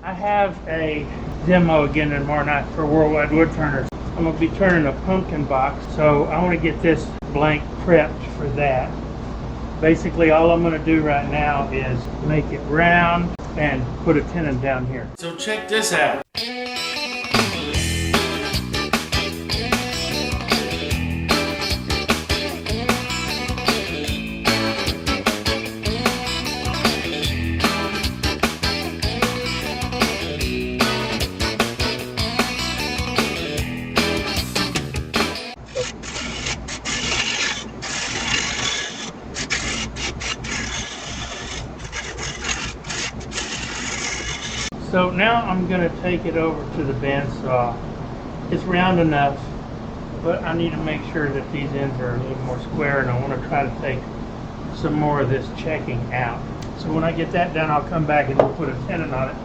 I have a demo again tomorrow night for Worldwide Woodturners. I'm going to be turning a pumpkin box, so I want to get this blank prepped for that. Basically, all I'm going to do right now is make it round and put a tenon down here. So check this out. So now I'm going to take it over to the bandsaw. It's round enough, but I need to make sure that these ends are a little more square, and I want to try to take some more of this checking out. So when I get that done, I'll come back and we'll put a tenon on it,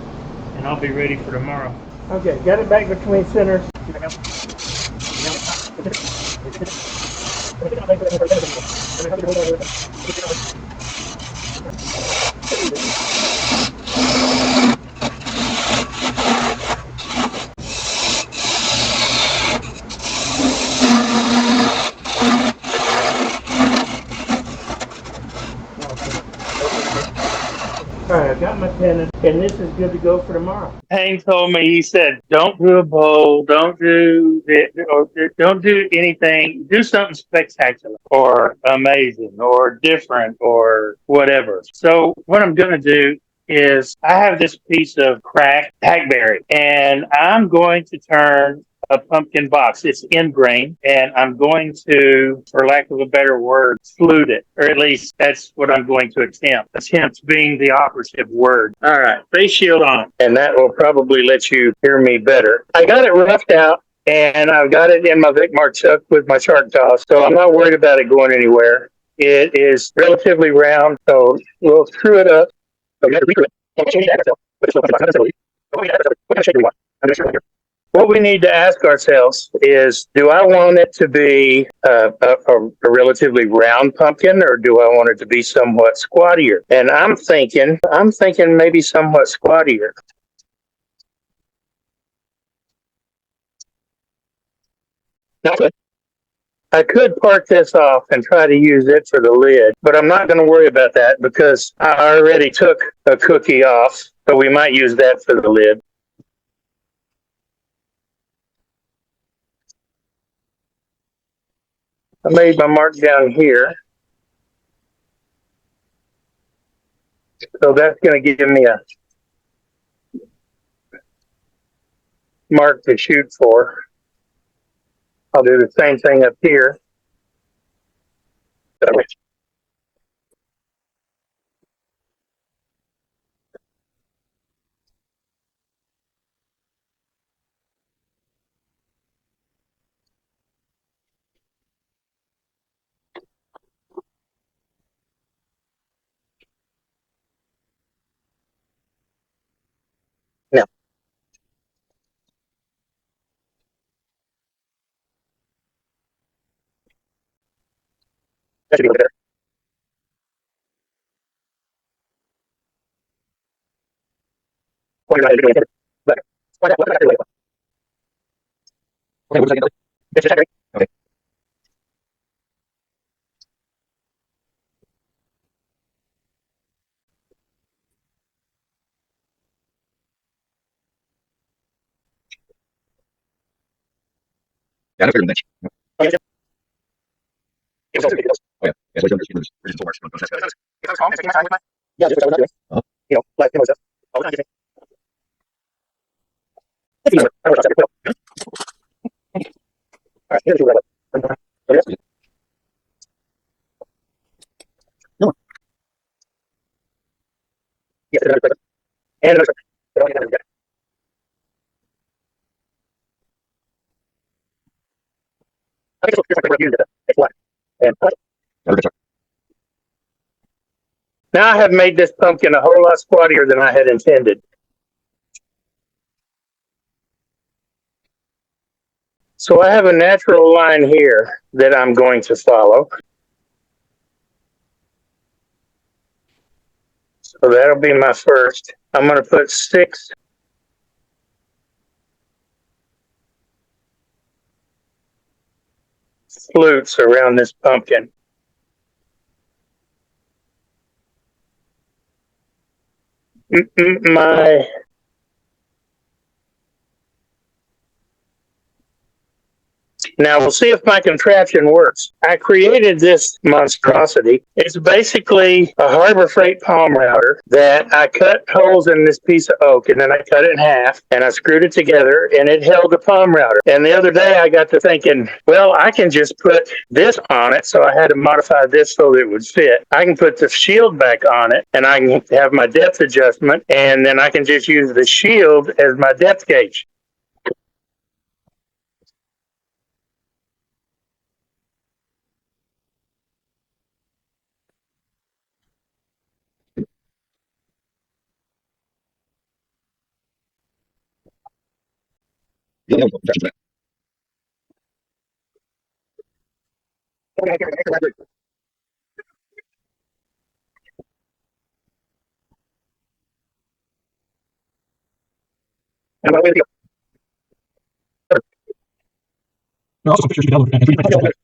and I'll be ready for tomorrow. Okay, got it back between centers. Alright, I got my tenon, and this is good to go for tomorrow. Hank told me, he said, don't do a bowl, don't do it, or don't do anything, do something spectacular, or amazing, or different, or whatever. So what I'm going to do is, I have this piece of cracked hackberry, and I'm going to turn a pumpkin box. It's Endgrain, and I'm going to, for lack of a better word, flute it, or at least that's what I'm going to attempt. Attempt being the operative word. All right, face shield on, and that will probably let you hear me better. I got it roughed out, and I've got it in my Vicmar chuck with my shark toss, so I'm not worried about it going anywhere. It is relatively round, so we'll screw it up. So we have to recreate it. What we need to ask ourselves is, do I want it to be a relatively round pumpkin, or do I want it to be somewhat squattier? And I'm thinking maybe somewhat squattier. I could park this off and try to use it for the lid, but I'm not going to worry about that because I already took a cookie off, so we might use that for the lid. I made my mark down here. So that's going to give me a mark to shoot for. I'll do the same thing up here. Now, that should be a little better. Okay, what was I going to do? Okay. Yeah, I figured that. Okay. It was also ridiculous. Oh, yeah. Yeah, so it's original works. If I was calm, taking my time with my... Yeah, just what I was not doing. Uh-huh. You know, life demo stuff. All the time, just let's see. I don't know what I'm saying. All right, here's the red one. Okay. No one. Yes, another question. And another question. I think it's like what it's black. And now I have made this pumpkin a whole lot squattier than I had intended. So I have a natural line here that I'm going to follow. So that'll be my first. I'm going to put 6 flutes around this pumpkin. My Now we'll see if my contraption works. I created this monstrosity. It's basically a Harbor Freight palm router that I cut holes in this piece of oak, and then I cut it in half and I screwed it together, and it held the palm router. And the other day I got to thinking, well, I can just put this on it, so I had to modify this so that it would fit. I can put the shield back on it, and I can have my depth adjustment, and then I can just use the shield as my depth gauge. No, also some pictures you can download and 3D print yourself.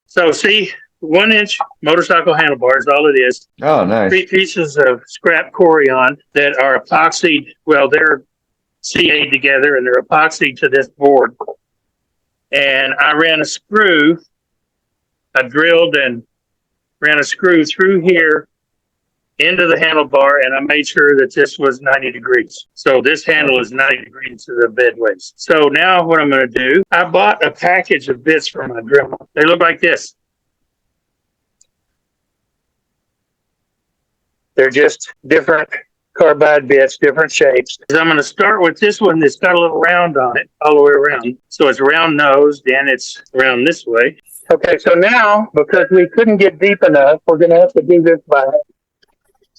So see, 1-inch motorcycle handlebars, all it is. Oh, nice. 3 pieces of scrap Corian that are epoxied. Well, they're CA'd together and they're epoxied to this board. And I ran a screw. I drilled and ran a screw through here into the handlebar, and I made sure that this was 90 degrees. So this handle is 90 degrees to the bed waist. So now what I'm going to do, I bought a package of bits for my drill. They look like this. They're just different carbide bits, different shapes. I'm going to start with this one that's got a little round on it all the way around. So it's round nosed and it's round this way. Okay, so now, because we couldn't get deep enough, we're going to have to do this by hand.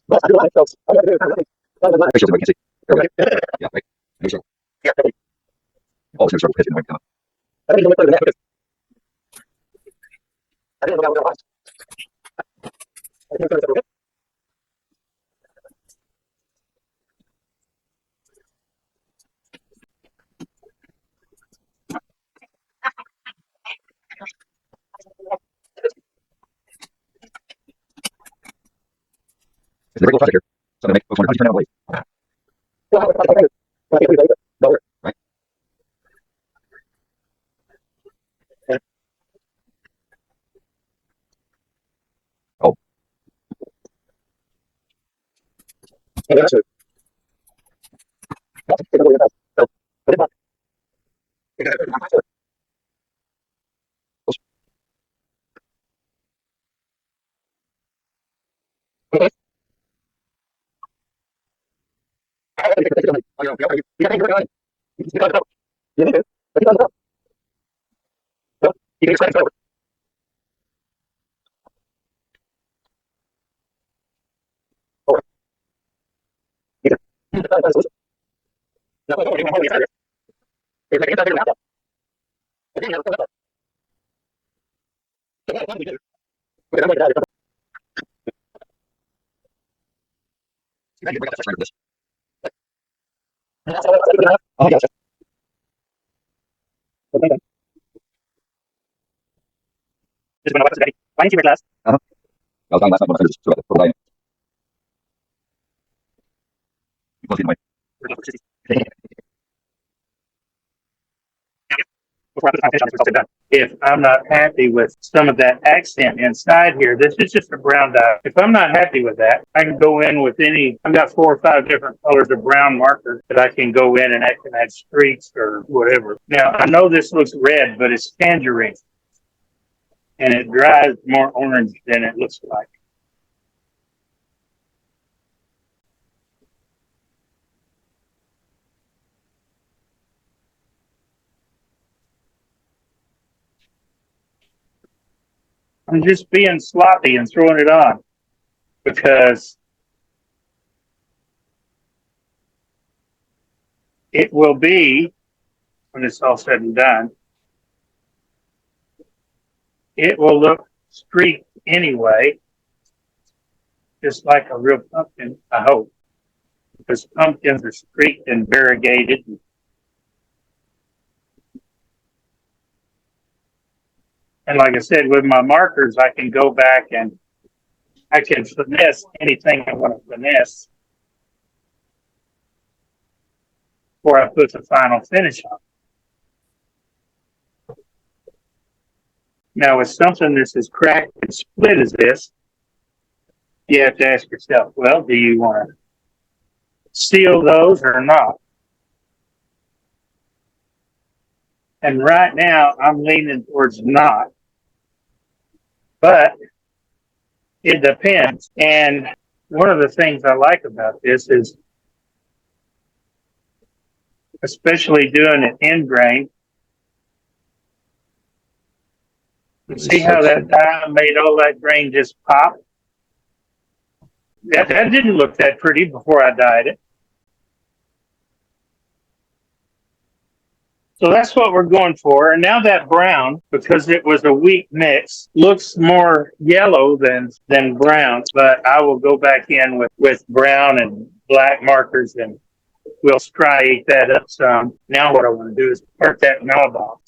Make sure everybody can see. Yeah, right. Make sure. Oh, it's going to start pitching. It's a very cool project here. So I'm going to make folks wonder how you turn out a blade. Right? Oh. Oh, gotcha. Why didn't you wear glass? I was dying last night when I finished this. So dying. Close the way. If I'm not happy with some of that accent inside here, this is just a brown dye. If I'm not happy with that, I can go in with any, I've got 4 or 5 different colors of brown marker that I can go in and I can add streaks or whatever. Now, I know this looks red, but it's tangerine. And it dries more orange than it looks like. I'm just being sloppy and throwing it on because it will be, when it's all said and done, it will look streaked anyway, just like a real pumpkin, I hope. Because pumpkins are streaked and variegated. And like I said, with my markers, I can go back and I can finesse anything I want to finesse before I put the final finish on. Now, with something that's as cracked and split as this, you have to ask yourself, well, do you want to seal those or not? And right now, I'm leaning towards not. But it depends. And one of the things I like about this is, especially doing an Endgrain, see how that dye made all that grain just pop? That didn't look that pretty before I dyed it. So that's what we're going for. And now that brown, because it was a weak mix, looks more yellow than brown. But I will go back in with brown and black markers and we'll striate that up some. Now what I want to do is part that knob off.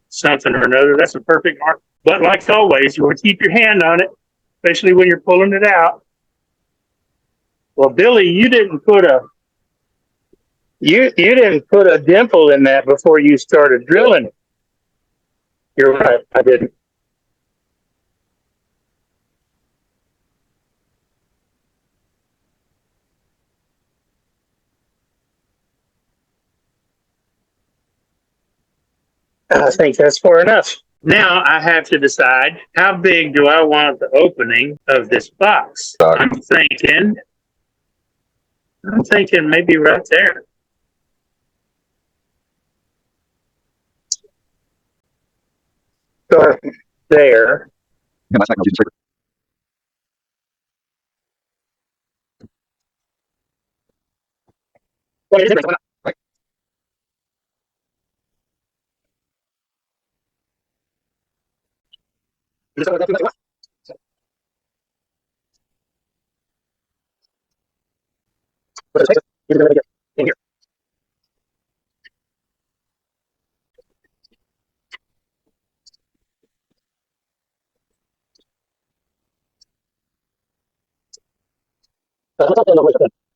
Something or another. That's a perfect mark. But like always, you want to keep your hand on it, especially when you're pulling it out. Well, Billy, you didn't put a dimple in that before you started drilling it. You're right, I didn't. I think that's far enough. Now I have to decide how big do I want the opening of this box. I'm thinking maybe right there. Start there. Yeah, that's not using scraper. Well, it is right. In here. How do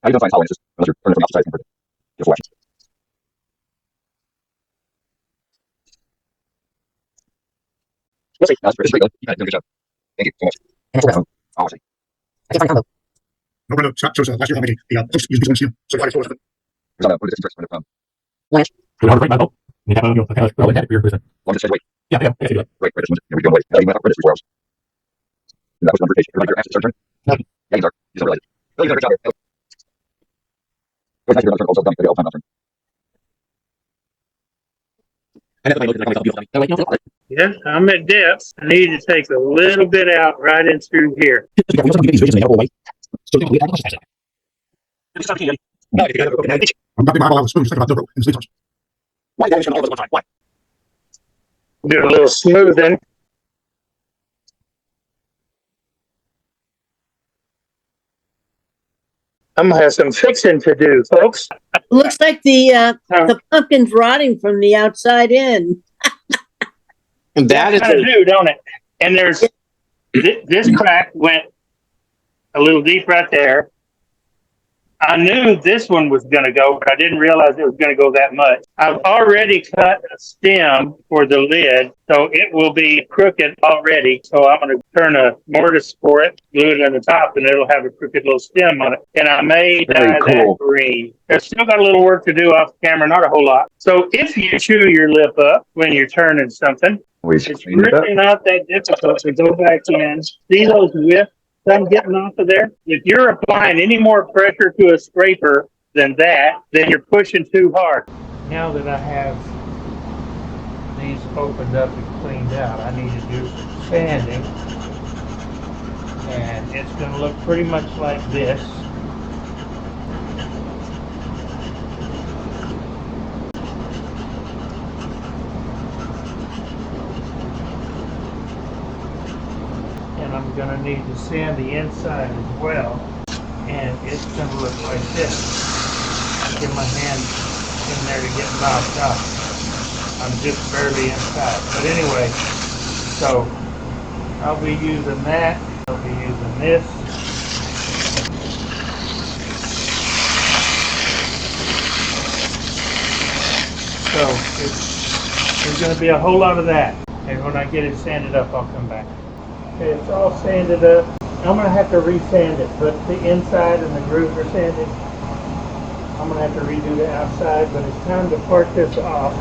you define solid? It's just unless you're turning it from the opposite side. Just watch. We'll see. That's pretty good. You guys did a good job. Thank you so much. Oh, I see. No, no, Scott shows last year how many the host used this one, so I told us. There's not a what is this interest from? We have a great battle. You have a kind of well that beer person. Long distance weight. Yeah, yeah, I see that. Right, this one. Here we go. Wait. You went up for this 4 hours. And that was number 8. You're like your ass to start turning. No. Yeah, you are. You don't realize it. Oh, you did a good job. It was nice to hear another turn also done. All time not turn. I never looked at that. Yeah, I'm at depth. I need to take a little bit out right in through here. I'm not being my I was spoon about Dilbert in sleepers. Why that is all one time? Why? Do a little smoothing. I'm gonna have some fixing to do, folks. Looks like the pumpkin's rotting from the outside in. And that is do, don't it? And there's this crack went a little deep right there. I knew this one was going to go, but I didn't realize it was going to go that much. I've already cut a stem for the lid, so it will be crooked already. So I'm going to turn a mortise for it, glue it on the top, and it'll have a crooked little stem on it. And I may dye that green. There's still got a little work to do off camera, not a whole lot. So if you chew your lip up when you're turning something, it's really not that difficult to go back in. See those whiffs I'm getting off of there? If you're applying any more pressure to a scraper than that, then you're pushing too hard. Now that I have these opened up and cleaned out, I need to do some sanding. And it's going to look pretty much like this. And I'm going to need to sand the inside as well. And it's going to look like this. Get my hand in there to get knocked off. I'm just barely inside. But anyway, so I'll be using that. I'll be using this. So there's going to be a whole lot of that. And when I get it sanded up, I'll come back. Okay, it's all sanded up. I'm going to have to re-sand it, but the inside and the grooves are sanded. I'm going to have to redo the outside, but it's time to part this off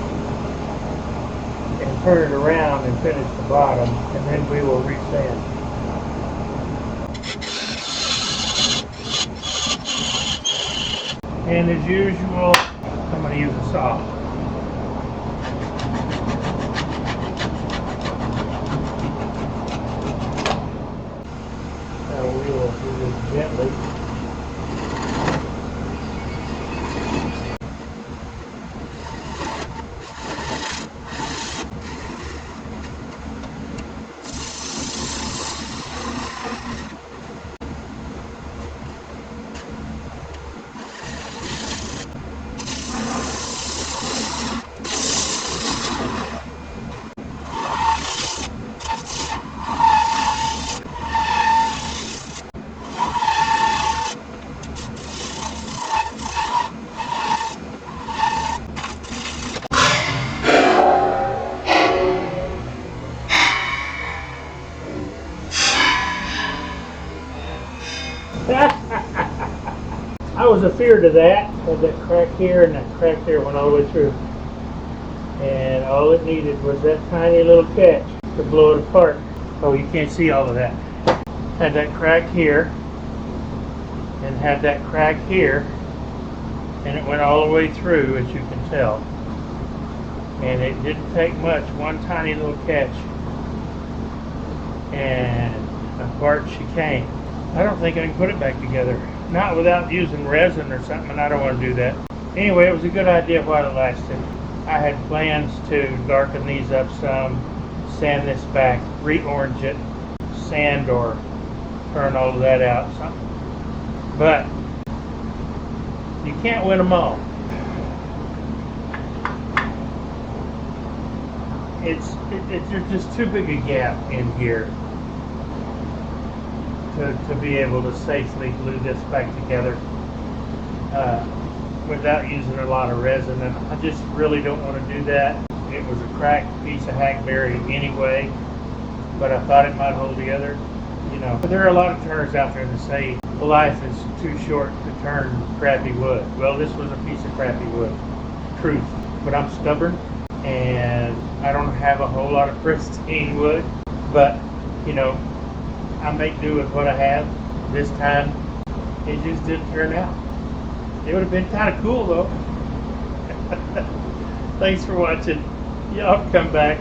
and turn it around and finish the bottom, and then we will re-sand. And as usual, I'm going to use a saw. So we will do this gently. I was afeard of that. Had that crack here and that crack there went all the way through. And all it needed was that tiny little catch to blow it apart. Oh, you can't see all of that. Had that crack here and had that crack here, and it went all the way through, as you can tell. And it didn't take much, one tiny little catch, and apart she came. I don't think I can put it back together. Not without using resin or something, and I don't want to do that. Anyway, it was a good idea while it lasted. I had plans to darken these up some, sand this back, re-orange it, sand or turn all of that out. Something. But you can't win them all. There's just too big a gap in here to be able to safely glue this back together without using a lot of resin, and I just really don't want to do that. It was a cracked piece of hackberry anyway, but I thought it might hold together. You know, there are a lot of turners out there that say life is too short to turn crappy wood. Well, this was a piece of crappy wood, truth. But I'm stubborn, and I don't have a whole lot of pristine wood, but you know, I make do with what I have. This time, it just didn't turn out. It would have been kind of cool though. Thanks for watching. Y'all come back.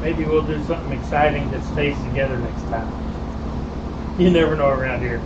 Maybe we'll do something exciting that stays together next time. You never know around here.